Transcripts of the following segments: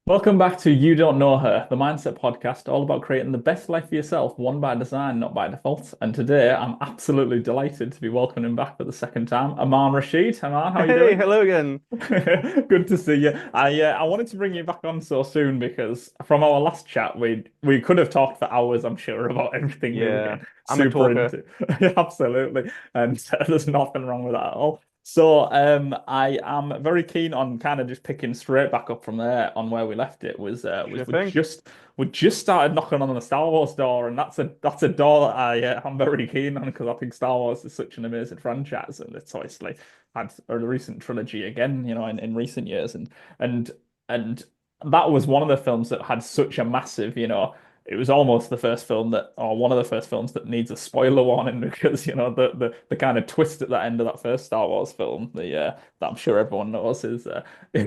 Welcome back to You Don't Know Her, the Mindset Podcast, all about creating the best life for yourself, one by design, not by default. And today, I'm absolutely delighted to be welcoming back for the second time, Amaan Rashid. Amaan, how are you Hey, doing? hello again. Good to see you. I wanted to bring you back on so soon because from our last chat, we could have talked for hours, I'm sure, about everything we were Yeah, getting I'm a super talker. into. Absolutely, and there's nothing wrong with that at all. So, I am very keen on kind of just picking straight back up from there on where we left it. Sure We thing. just started knocking on the Star Wars door, and that's a door that I'm very keen on because I think Star Wars is such an amazing franchise, and it's obviously had a recent trilogy again, in recent years, and and that was one of the films that had such a massive, it was almost the first film that, or one of the first films that needs a spoiler warning because the kind of twist at the end of that first Star Wars film, the that I'm sure everyone knows is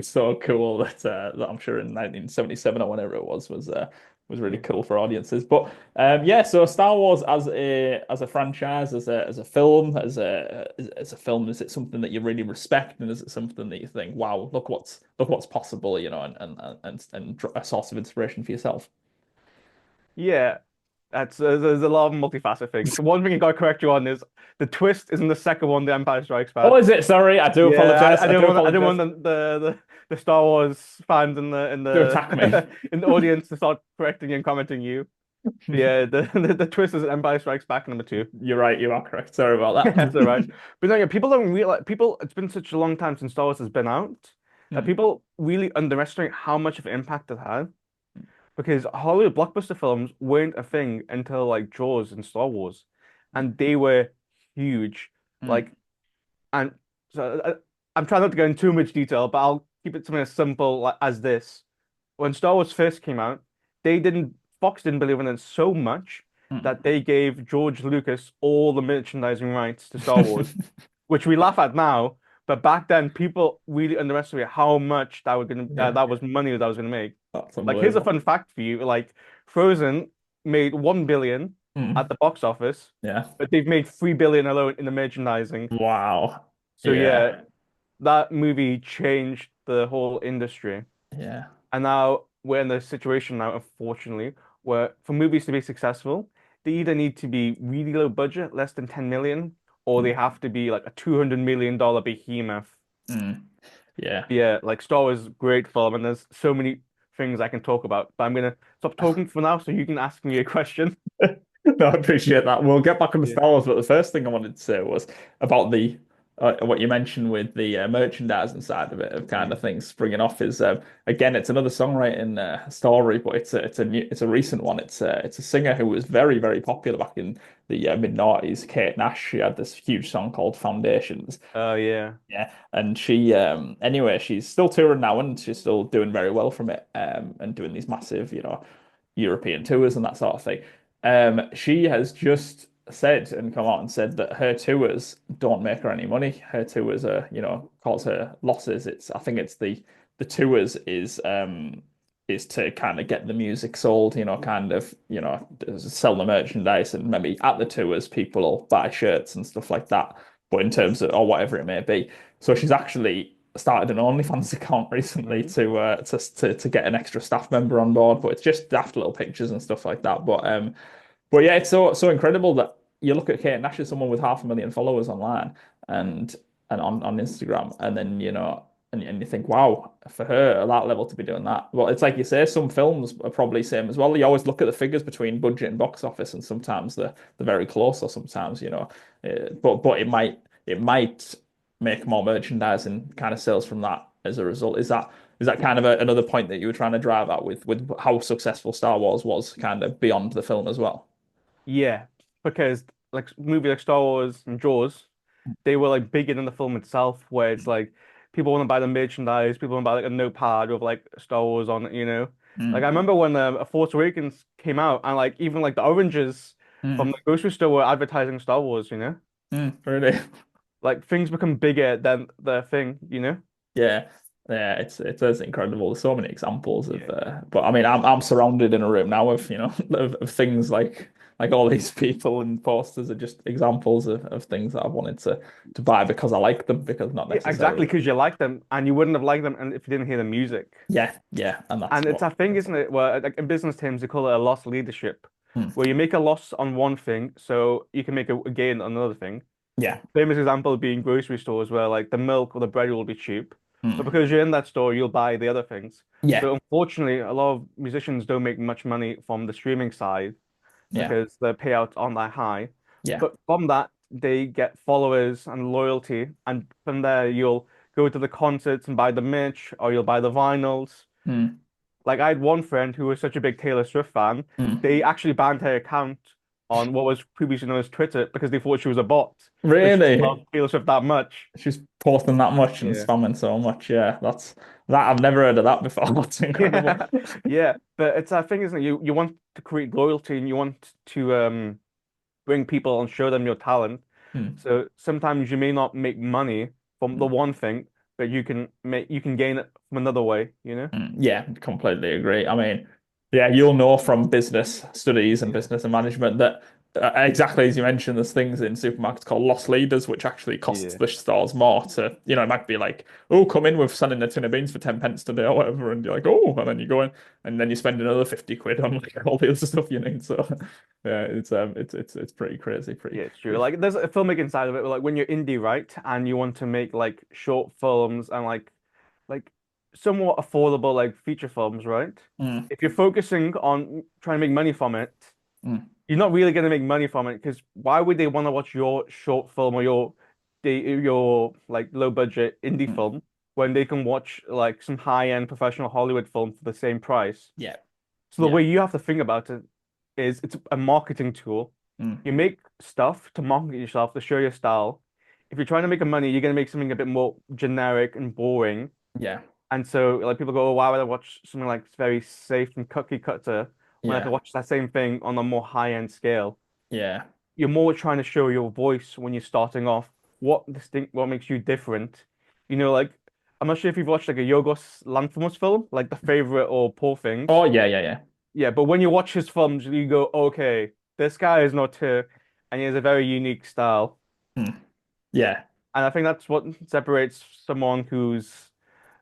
so cool that I'm sure in 1977 or whenever it was really Yeah. cool for audiences. But yeah, so Star Wars as a franchise, as a film, as a film, is it something that you really respect, and is it something that you think, wow, look what's possible, and a source of inspiration for yourself? Yeah, that's there's a lot of multifaceted things. One thing I gotta correct you on is the twist is in the second one, The Empire Strikes Oh, Back. is it? Sorry, I do Yeah, apologize. I do I didn't apologize. want the Star Wars fans in To attack me. the in the audience to start correcting you and commenting you. Yeah, the twist is Empire Strikes Back number two. You're right. You are correct. Sorry about It's all right. that. But no, yeah, people don't realize people. It's been such a long time since Star Wars has been out that Hmm. people really underestimate how much of an impact it had. Because Hollywood blockbuster films weren't a thing until like Jaws and Star Wars, and they were huge. Hmm. Like, and so I'm trying not to go into too much detail, but I'll keep it something as simple like, as this. When Star Wars first came out, Fox didn't believe in it so much Hmm. that they gave George Lucas all the merchandising rights to Star Wars, which we laugh at now. But back then, people really underestimated how much Yeah, that was money that was gonna make. that's Like, here's a unbelievable. fun fact for you. Like, Frozen made 1 billion at Hmm. the box office, Yeah. but they've made 3 billion alone in the merchandising. Wow. So yeah, Yeah. that movie changed the whole industry. Yeah. And now we're in a situation now, unfortunately, where for movies to be successful, they either need to be really low budget, less than 10 million, or they Hmm. have to be like a $200 million behemoth. Hmm. Yeah. Yeah, like Star Wars, great film, and there's so many things I can talk about. But I'm gonna stop talking for now, so you can ask me a question. No, I appreciate that. We'll get back on the Yeah. Star Wars, but the first thing I wanted to say was about the what you mentioned with the merchandising side of it, of kind Yeah. of things springing off is again, it's another songwriting story, but it's a recent one. It's a singer who was very popular back in the mid noughties. Kate Nash. She had this huge song called Foundations. Oh yeah. Yeah, and she anyway, she's still touring now, and she's still doing very well from it, and doing these massive, European tours and that sort of thing. She has just said and come out and said that her tours don't make her any money. Her tours are, cause her losses. I think it's the tours is to kind of get the music sold, kind of, sell the merchandise, and maybe at the tours people will buy shirts and stuff like that. But in terms of, or whatever it may be, so she's actually started an OnlyFans account recently Mhm. to get an extra staff member on board, but it's just daft little pictures and stuff like that. But yeah, it's so incredible that you look at Kate Nash as someone with 500,000 followers online and on Instagram, and then and you think, wow, for her at that level to be doing that. Well, it's like you say, some films are probably same as well. You always look at the figures between budget and box office, and sometimes they're very close, or sometimes but it might make more merchandising kind of sales from that as a result. Is that kind of another point that you were trying to drive at with how successful Star Wars was kind of beyond the film as well? Yeah, because like movie like Star Wars and Jaws, they were like bigger than the film itself, where it's like people want to buy the merchandise, people want to buy like a notepad with like Star Wars on it, you know. Like I Mm. remember when A Force Awakens came out, and like even like the oranges from Mm. the grocery store were advertising Star Wars, you know. Really? Like things become bigger than the thing, you know. Yeah. Yeah, it's incredible. There's so many examples of Yeah. but I mean I'm surrounded in a room now of, of things like like all these people and posters are just examples of things that I've wanted to buy because I like them, because not Yeah, exactly, necessarily. because you like them, and you wouldn't have liked them and if you didn't hear the music. Yeah, yeah, and that's And it's what. that thing, isn't it? Where like in business terms, they call it a loss leadership, Mm, where you make a loss on one thing, so you can make a gain on another thing. yeah, Famous example being grocery stores, where like the milk or the bread will be cheap, but mm, because you're in that store, you'll buy the other things. yeah, But unfortunately, a lot of musicians don't make much money from the streaming side yeah, because the payouts aren't that high. yeah. But from that, they get followers and loyalty, and from there, you'll go to the concerts and buy the merch, or you'll buy the vinyls. Mm, Like I had one friend who was such a big Taylor Swift fan, mm. they actually banned her account on what was previously known as Twitter because they thought she was a bot, but she Really? loved Taylor Swift that much. She's posting that much and Yeah. spamming so much. Yeah, that's that. I've never heard of that before. That's incredible. Yeah. Yeah. But it's that thing, isn't it? You want to create loyalty and you want to bring people and show them your talent. Mm, So sometimes you may not make money from the mm, one thing, but you can gain it from another way, you know? mm. Yeah, completely agree. I mean, yeah, you'll know from business studies and Yeah. business and management that exactly as you mentioned, there's things in supermarkets called loss leaders, which actually costs Yeah. the stores more to, it might be like, oh, come in, we're selling a tin of beans for 10 pence today or whatever. And you're like, oh, and then you go in and then you spend another 50 quid on like all the other stuff you need. So yeah, it's pretty crazy, Yeah, it's true. pretty. Like, there's a filmmaking side of it. Like, when you're indie, right, and you want to make like short films and like somewhat affordable like feature films, right? Mm, If you're focusing on trying to make money from it, mm, you're not really going to make money from it because why would they want to watch your short film or your like low budget indie mm. film when they can watch like some high-end professional Hollywood film for the same price? Yeah, So the yeah. way you have to think about it is it's a marketing tool. Mm, You make stuff to market yourself, to show your style. If you're trying to make a money, you're going to make something a bit more generic and boring. yeah, And so like people go, oh, why would I watch something like very safe and cookie cutter when I yeah, can watch that same thing on a more high-end scale? yeah. You're more trying to show your voice when you're starting off, what makes you different. Like I'm not sure if you've watched like a Yorgos Lanthimos film, like The Favorite or Poor Oh Things. yeah, yeah, yeah. Yeah, but when you watch his films, you go, okay, this guy is not here, and he has a very unique style. Mm, yeah. And I think that's what separates someone who's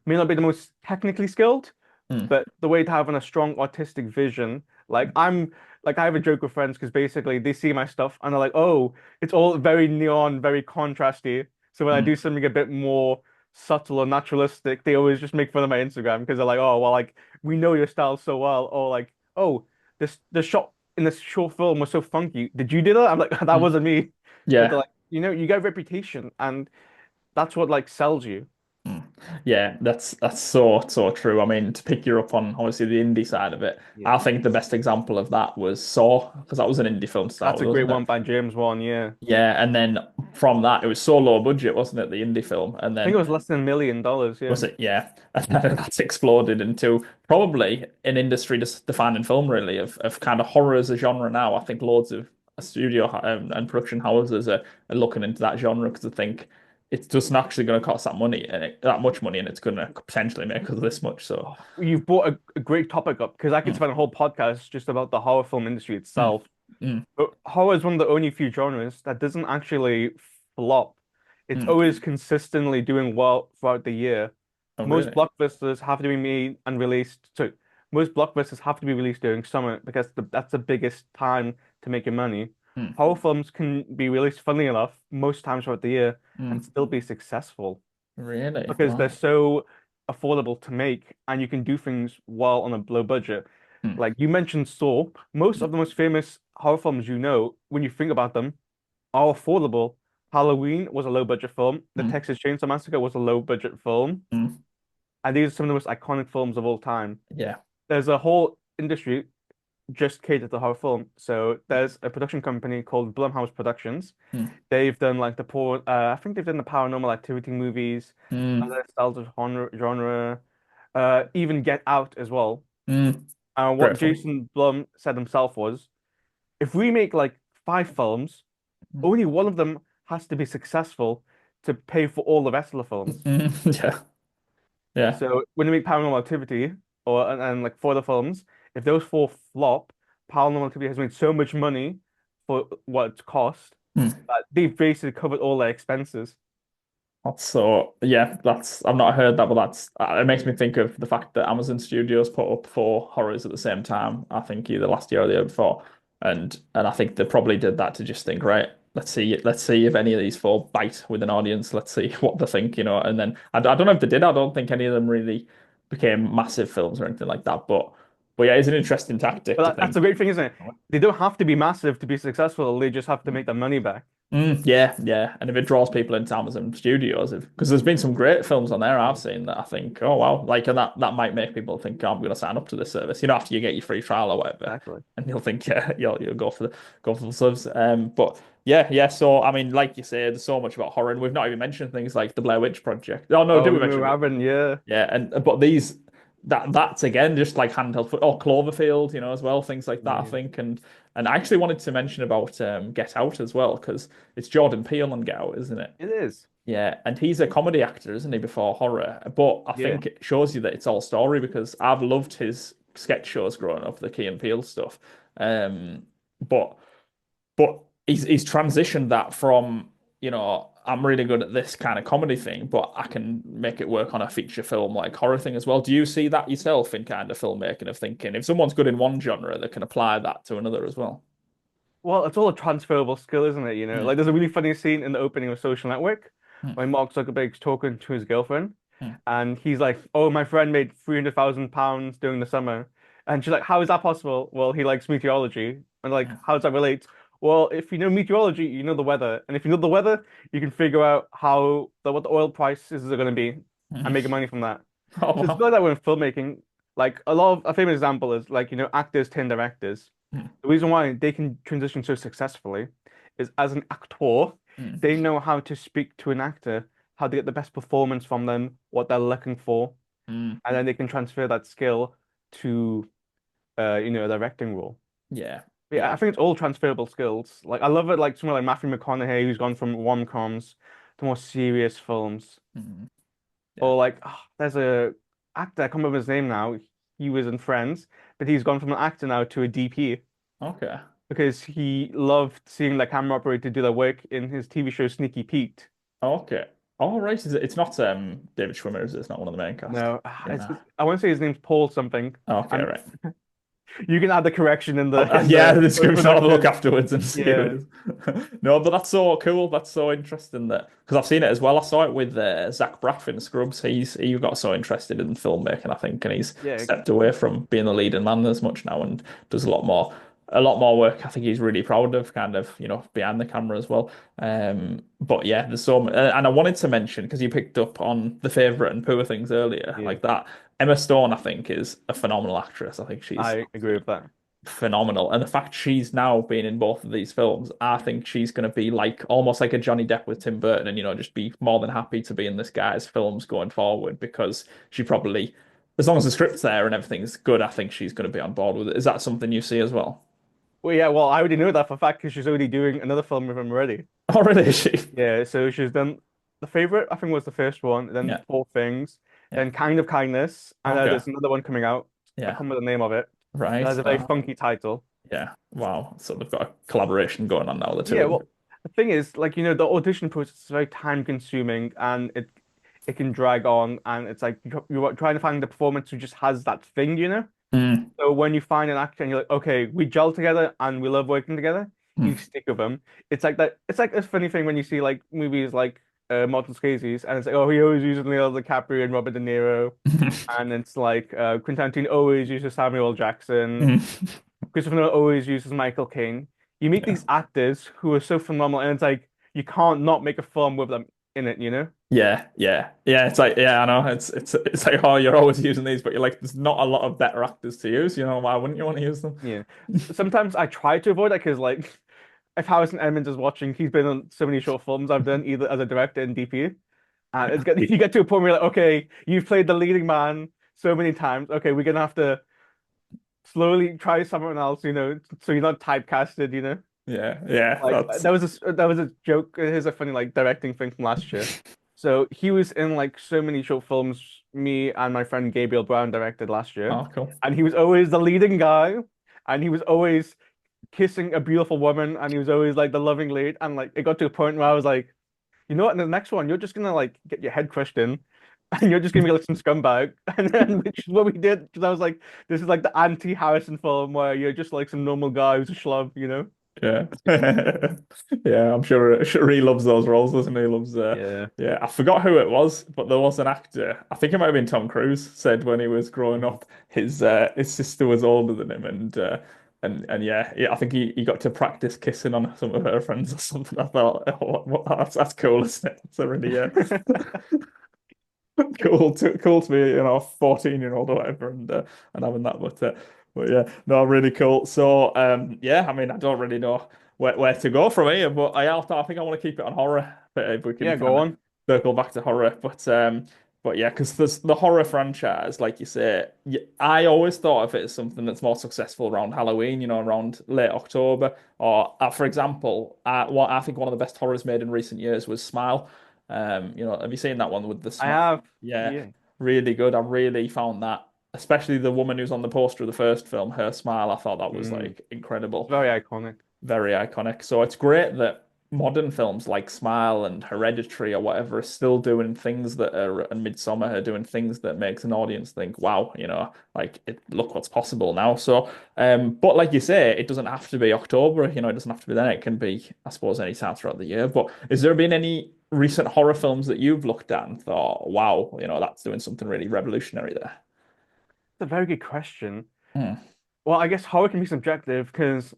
may not be the most technically skilled, Mm, but the way to having a strong artistic vision. Like I have a joke with friends because basically they see my stuff and they're like, oh, it's all very neon, very contrasty. So when I mm, do something a bit more subtle or naturalistic, they always just make fun of my Instagram because they're like, oh, well, like we know your style so well, or like, oh, this the shot in this short film was so funky. Did you do that? I'm like, that mm. wasn't me. But they're Yeah. like, you get a reputation, and that's what like sells you. Mm. Yeah, that's so true. I mean, to pick you up on obviously the indie side of it, Yeah. I think the best example of that was Saw, because that was an indie film to start That's with, a great wasn't it? one by James Wan, yeah. Yeah, and then from that it was so low budget, wasn't it, the indie film? And I think it then was less than $1 million, yeah. was it? Yeah. And then that's exploded into probably an industry just defining film, really, of kind of horror as a genre now. I think loads of studio and production houses are looking into that genre because I think it's just not actually going to cost that money and that much money, and it's going to potentially make us this much. So, Oh, you've brought a great topic up because I could mm, spend a whole podcast just about the horror film industry mm, itself. mm, But horror is one of the only few genres that doesn't actually flop. It's mm. always consistently doing well throughout the year. Oh, Most really? blockbusters have to be made and released. So most blockbusters have to be released during summer because that's the biggest time to make your money. Mm, Horror films can be released, funnily enough, most times throughout the year and mm. still be successful Really? because they're Wow. so affordable to make and you can do things well on a low budget. Mm, Like you mentioned Saw, most mm, of the most famous horror films when you think about them, are affordable. Halloween was a low budget film. The mm, Texas Chainsaw Massacre was a low budget film. mm. And these are some of the most iconic films of all time. Yeah. There's a whole industry just catered to horror film. So there's a production company called Blumhouse Productions. Mm, They've done like I think they've done the Paranormal Activity movies, mm. other styles of genre, even Get Out as well. Mm. What Great film. Jason Blum said himself was, if we make like 5 films, Mm, only one of them has to be successful to pay for all the rest of the films. yeah. Yeah. So when you make Paranormal Activity and like 4 other films, if those 4 flop, Paranormal Activity has made so much money for what it's cost Hmm. that they've basically covered all their expenses. That's so yeah, that's I've not heard that, but that's it makes me think of the fact that Amazon Studios put up four horrors at the same time. I think either last year or the year before, and I think they probably did that to just think, right, let's see if any of these four bite with an audience. Let's see what they think, you know. And then I don't know if they did. I don't think any of them really became massive films or anything like that. But yeah, it's an interesting tactic But to that's a think. great thing, isn't it? They don't have to be massive to be successful. They just have to make their money back. Yeah, yeah, and if it draws people into Amazon Studios, because there's been some great films on there I've seen that I think, oh wow, like and that might make people think, oh, I'm going to sign up to this service. You know, after you get your free trial or whatever, Exactly. and you'll think, yeah, you'll go for the subs. But yeah, yeah. So I mean, like you say, there's so much about horror, and we've not even mentioned things like the Blair Witch Project. Oh no, Oh, did we we mention were it? having, yeah. Yeah, and but these that's again just like handheld foot or Cloverfield, you know, as well, things like that, I Yeah. think. And I actually wanted to mention about Get Out as well, because it's Jordan Peele on Get Out, isn't it? It is. Yeah, and he's a comedy actor, isn't he, before horror? But I Yeah. think it shows you that it's all story because I've loved his sketch shows growing up, the Key and Peele stuff. Um, but but he's transitioned that from, you know, I'm really good at this kind of comedy thing, but I can make it work on a feature film like horror thing as well. Do you see that yourself in kind of filmmaking of thinking if someone's good in one genre, they can apply that to another as well? Well, it's all a transferable skill, isn't it? Mm, Like there's a really funny scene in the opening of Social Network mm, when Mark Zuckerberg's talking to his girlfriend, mm, and he's like, "Oh, my friend made £300,000 during the summer," and she's like, "How is that possible?" Well, he likes meteorology, and like, mm, how does that relate? Well, if you know meteorology, you know the weather, and if you know the weather, you can figure out what the oil prices are going to be and make mm. money from that. Oh So it's wow. like that with filmmaking. Like a lot of a famous example is like actors turn directors. Mm, The reason why they can transition so successfully is as an actor, mm, they know how to speak to an actor, how to get the best performance from them, what they're looking for, mm. and then they can transfer that skill to a directing role. Yeah, Yeah, I yeah. think it's all transferable skills. Like I love it like someone like Matthew McConaughey who's gone from rom-coms to more serious films. Mm, yeah. Or like there's a actor, I can't remember his name now. He was in Friends, but he's gone from an actor now to a DP Okay. because he loved seeing the camera operator do their work in his TV show Sneaky Pete. Okay. All right. It's not David Schwimmer, is it? It's not one of the main cast. No, Yeah, no. I want to say his name's Paul something, Okay, and right. you can add the correction in Yeah, the the description. I'll have a look post-production. afterwards and see who it Yeah, is. No, but that's so cool. That's so interesting that because I've seen it as well. I saw it with Zach Braff in Scrubs. He got so interested in filmmaking, I think, and he's yeah. stepped away from being the leading man as much now and does a lot more work. I think he's really proud of, kind of, you know, behind the camera as well. But yeah, there's so many, and I wanted to mention because you picked up on The Favourite and Poor Things earlier, Yeah, like that. Emma Stone, I think, is a phenomenal actress. I think she's I agree with that. phenomenal. And the fact she's now been in both of these films, I think she's going to be like almost like a Johnny Depp with Tim Burton and, you know, just be more than happy to be in this guy's films going forward because she probably, as long as the script's there and everything's good, I think she's going to be on board with it. Is that something you see as well? Well, yeah, well, I already know that for a fact because she's already doing another film with him already. Oh, really? Is she? Yeah, so she's done The Favorite, I think was the first one, then Yeah. Poor Things, Yeah. then Kind of Kindness, and Okay. there's another one coming out. I Yeah. can't remember the name of it. It Right. has a very funky title. Yeah. Wow. So they've got a collaboration going on now, the two Yeah, of them. well, the thing is, like, the audition process is very time consuming and it can drag on and it's like you're trying to find the performance who just has that thing. Mm. So when you find an actor and you're like, okay, we gel together and we love working together, you Mm. stick with them. It's like that. It's like this funny thing when you see like movies like Martin Scorsese's, and it's like, oh, he always uses Leonardo DiCaprio and Robert De Niro, and it's like Quentin Tarantino always uses Samuel L. Jackson, Mm. Christopher Nolan always uses Michael Caine. You meet Yeah. these actors who are so phenomenal, and it's like you can't not make a film with them in it. Yeah, yeah, yeah. It's like, yeah, I know. It's like, oh, you're always using these, but you're like, there's not a lot of better actors to use. You know, why wouldn't you want to use them? Yeah. Sometimes I try to avoid that because like if Harrison Edmonds is watching, he's been on so many short films I've done either as a director and DP. And you get to a point where you're like, okay, you've played the leading man so many times. Okay, we're gonna have to slowly try someone else, so you're not typecasted. Yeah, yeah. Like That's that was a joke. Here's a funny like directing thing from last year. So he was in like so many short films me and my friend Gabriel Brown directed last year. oh, cool. And he was always the leading guy. and he was always kissing a beautiful woman, and he was always like the loving lead, and like it got to a point where I was like, you know what, in the next one, you're just gonna like get your head crushed in, and you're just gonna be like some scumbag, and then which is what we did, because I was like, this is like the anti-Harrison film where you're just like some normal guy who's a schlub, you know? Yeah. Yeah, I'm sure he loves those roles, doesn't he? He loves Yeah. yeah, I forgot who it was, but there was an actor. I think it might have been Tom Cruise said when he was growing up, his sister was older than him and yeah, yeah, I think he got to practice kissing on some of her friends or something. I thought, oh, that's cool, isn't it? It's a really cool to be, 14-year-old or whatever, and having that. But yeah, no, really cool. So yeah, I mean, I don't really know where to go from here, but I think I want to keep it on horror, but if we can Yeah, kind go of on. circle back to horror. But yeah, because there's the horror franchise, like you say, I always thought of it as something that's more successful around Halloween, around late October, or for example, what I think one of the best horrors made in recent years was Smile. Have you seen that one with the I smile? have. Yeah, Yeah. really good. I really found that, especially the woman who's on the poster of the first film, her smile, I thought that was Mm. like It's incredible, very iconic. very iconic. So it's great that modern films like Smile and Hereditary or whatever are still doing things that are, and Midsummer are doing things that makes an audience think, wow, look what's possible now. So, but like you say, it doesn't have to be October, it doesn't have to be then. It can be, I suppose, any time throughout the year. But has there been any recent horror films that you've looked at and thought, wow, that's doing something really revolutionary there? It's a very good question. Hmm. Well, I guess horror can be subjective because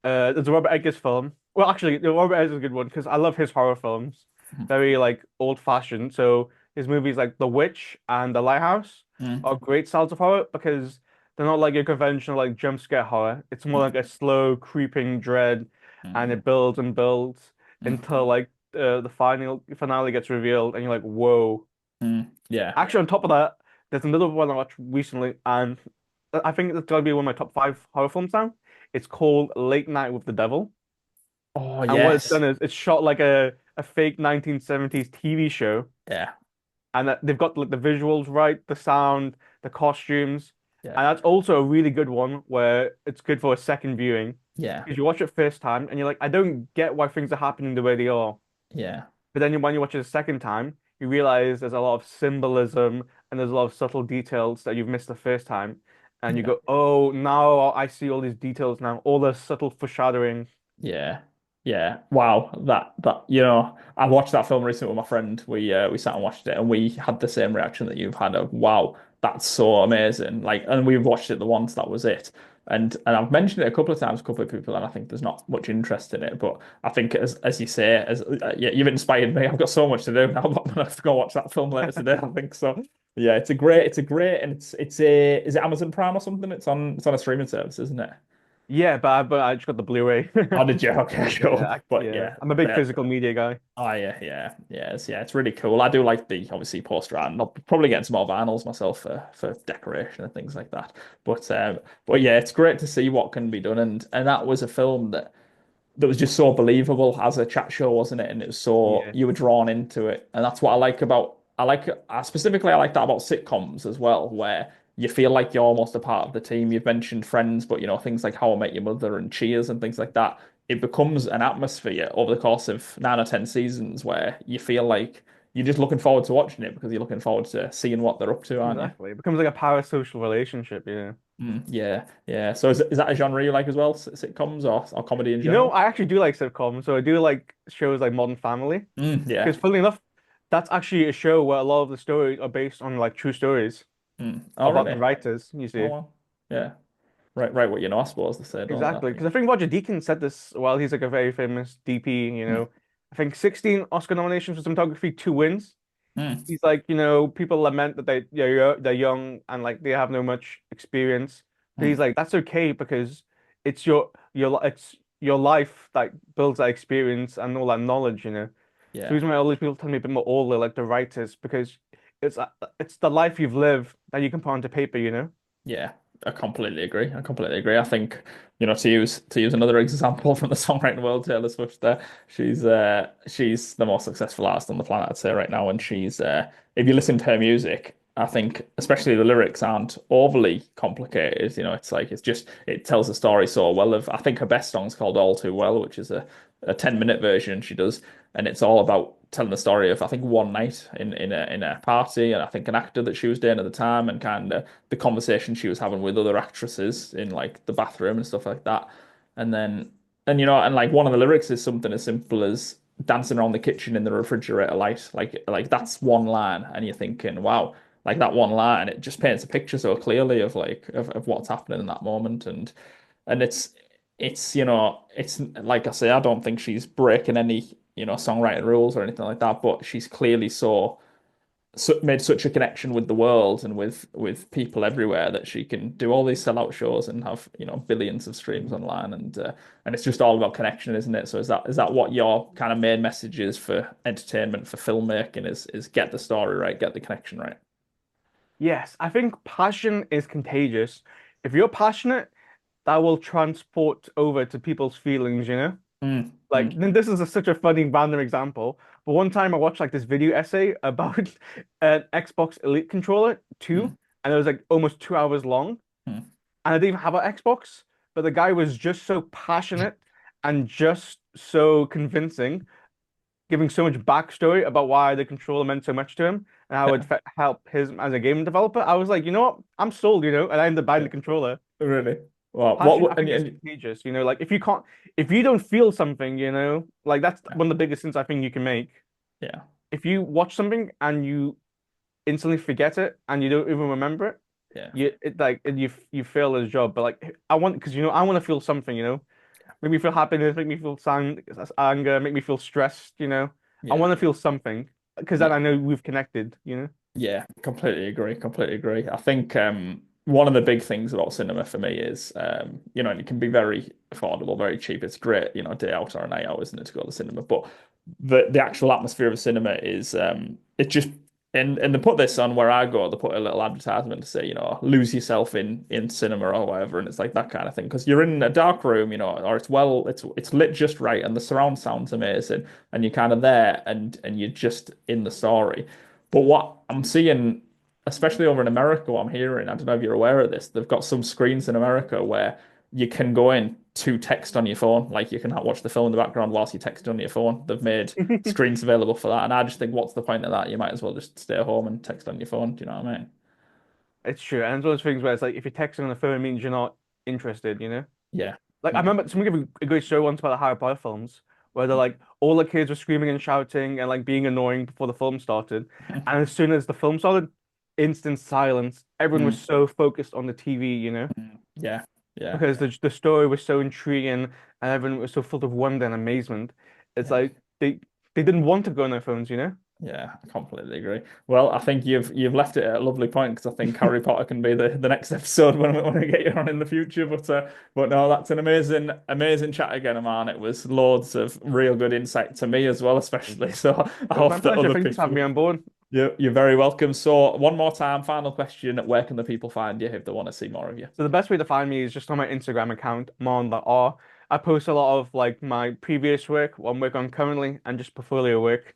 there's a Robert Eggers film. Well, actually, the Robert Eggers is a good one because I love his horror films. Very like old-fashioned. So his movies like The Witch and The Lighthouse Hmm. are great styles of horror because they're not like your conventional like jump scare horror. It's more like a slow creeping dread, and Hmm. it builds and builds Hmm. until like the final finale gets revealed, and you're like, whoa. Hmm. Yeah. Actually, on top of that, there's another one I watched recently, and I think it's gonna be one of my top five horror films now. It's called Late Night with the Devil. Oh, And what it's yes. done is it's shot like a fake 1970s TV show. Yeah. And that they've got like the visuals right, the sound, the costumes. Yeah. And that's also a really good one where it's good for a second viewing. Yeah. Because you watch it first time and you're like, I don't get why things are happening the way they are. Yeah. But then when you watch it a second time, you realize there's a lot of symbolism and there's a lot of subtle details that you've missed the first time. And you Yeah. go, oh, now I see all these details now, all the subtle foreshadowing. Yeah. Yeah. Wow. I watched that film recently with my friend. We sat and watched it and we had the same reaction that you've had of wow, that's so amazing. Like, and we watched it the once, that was it. And I've mentioned it a couple of times, a couple of people, and I think there's not much interest in it. But I think as you say, yeah, you've inspired me. I've got so much to do now. I'm gonna have to go watch that film later today, I think so. Yeah, it's a great, and is it Amazon Prime or something? It's on a streaming service, isn't it? Yeah, but I just got the Blu-ray. Oh, did you? Okay, Yeah, cool. But yeah. yeah, I'm a big physical media guy. oh yeah, it's really cool. I do like the obviously poster art, and I'll probably get some more vinyls myself for decoration and things like that. But yeah, it's great to see what can be done, and that was a film that was just so believable as a chat show, wasn't it? And it was so Yeah, you were drawn into it, and that's what I like about specifically I like that about sitcoms as well, where you feel like you're almost a part of the team. You've mentioned Friends, but things like How I Met Your Mother and Cheers and things like that. It becomes an atmosphere over the course of 9 or 10 seasons where you feel like you're just looking forward to watching it because you're looking forward to seeing what they're up to, aren't you? exactly. It becomes like a parasocial relationship, yeah. Yeah, yeah. So is that a genre you like as well, sitcoms or comedy in You know, general? I actually do like sitcoms, so I do like shows like Modern Family. Yeah. Because funnily enough, that's actually a show where a lot of the stories are based on like true stories Oh, about the really? writers, you Oh, see. well. Yeah. Right, what I suppose they say, don't Exactly. they? Because I think Roger Deakins said this while he's like a very famous DP, I think 16 Oscar nominations for cinematography, two wins. Mm. He's like, people lament that they're young and like they have no much experience. But he's Mm. like, that's okay because it's your life that builds that experience and all that knowledge. The Yeah. reason why all these people tell me a bit more older, like the writers, because it's the life you've lived that you can put onto paper. Yeah, I completely agree. I completely agree. I think, to use another example from the songwriting world, Taylor Swift there, she's the most successful artist on the planet, I'd say right now. And she's if you listen to her music, I think especially the lyrics aren't overly complicated. It's like it tells the story so well. I think her best song's called All Too Well, which is a 10-minute version she does, and it's all about telling the story of I think one night in a party, and I think an actor that she was dating at the time, and kind of the conversation she was having with other actresses in like the bathroom and stuff like that. And then and like one of the lyrics is something as simple as dancing around the kitchen in the refrigerator light. Like that's one line, and you're thinking, wow, like that one line, it just paints a picture so clearly of like of what's happening in that moment. And it's like I say, I don't think she's breaking any, songwriting rules or anything like that, but she's clearly made such a connection with the world and with people everywhere that she can do all these sellout shows and have, billions of streams online. And it's just all about connection, isn't it? So is that what your kind of main message is for entertainment, for filmmaking, is get the story right, get the connection right? Yes, I think passion is contagious. If you're passionate, that will transport over to people's feelings, you know? Mm, Like, mm, this is such a funny random example. But one time I watched like this video essay about an Xbox Elite controller 2, mm, and it was like almost 2 hours long. mm. And I didn't even have an Xbox, but the guy was just so passionate and just so convincing, giving so much backstory about why the controller meant so much to him and how it Yeah, help his as a game developer. I was like, you know what? I'm sold, and I ended up buying yeah, the controller. really. Well, Passion, I and, think, is contagious. Like if you don't feel something, like that's yeah, one of the biggest things I think you can make. yeah, If you watch something and you instantly forget it and you don't even remember it, yeah, you fail as a job. But like I want because I want to feel something, make me feel happiness, make me feel anger, make me feel stressed, I yeah, want to feel something because then yeah. I know we've connected. Yeah, completely agree. Completely agree. I think one of the big things about cinema for me is and it can be very affordable, very cheap. It's great, a day out or a night out, isn't it, to go to the cinema? But the actual atmosphere of cinema is it just and they put this on where I go, they put a little advertisement to say, lose yourself in cinema or whatever, and it's like that kind of thing. Because you're in a dark room, or it's lit just right and the surround sound's amazing, and you're kind of there and you're just in the story. But what I'm seeing, especially over in America, what I'm hearing, I don't know if you're aware of this, they've got some screens in America where you can go in to text on your phone. Like you can watch the film in the background whilst you text on your phone. They've made screens available for that. And I just think, what's the point of that? You might as well just stay home and text on your phone. Do you know what I mean? It's true, and it's one of those things where it's like if you're texting on the phone, it means you're not interested. Yeah. Like I Yeah. remember someone gave a great show once about the Harry Potter films, where they're like all the kids were screaming and shouting and like being annoying before the film started, and as soon as the film started, instant silence. Everyone was Mm, so focused on the TV, yeah. Yeah. because the story was so intriguing and everyone was so full of wonder and amazement. It's Yeah. like they didn't want to go on their phones. Yeah, I completely agree. Well, I think you've left it at a lovely point because I think Harry Potter can be the next episode when we get you on in the future. But no, that's an amazing chat again, Amaan. It was loads of real good insight to me as well, especially. So I It was my hope that pleasure. other Thanks for having me people. on board. You're very welcome. So one more time, final question: where can the people find you if they want to see more of you? So the best way to find me is just on my Instagram account, Amaan.r. I post a lot of like my previous work, what I'm working on currently, and just portfolio work.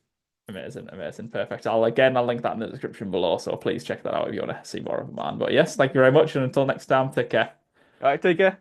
Amazing, amazing, perfect. I'll link that in the description below. So please check that out if you want to see more of Amaan. But yes, thank you very much, and until next time, take care. All right, take care.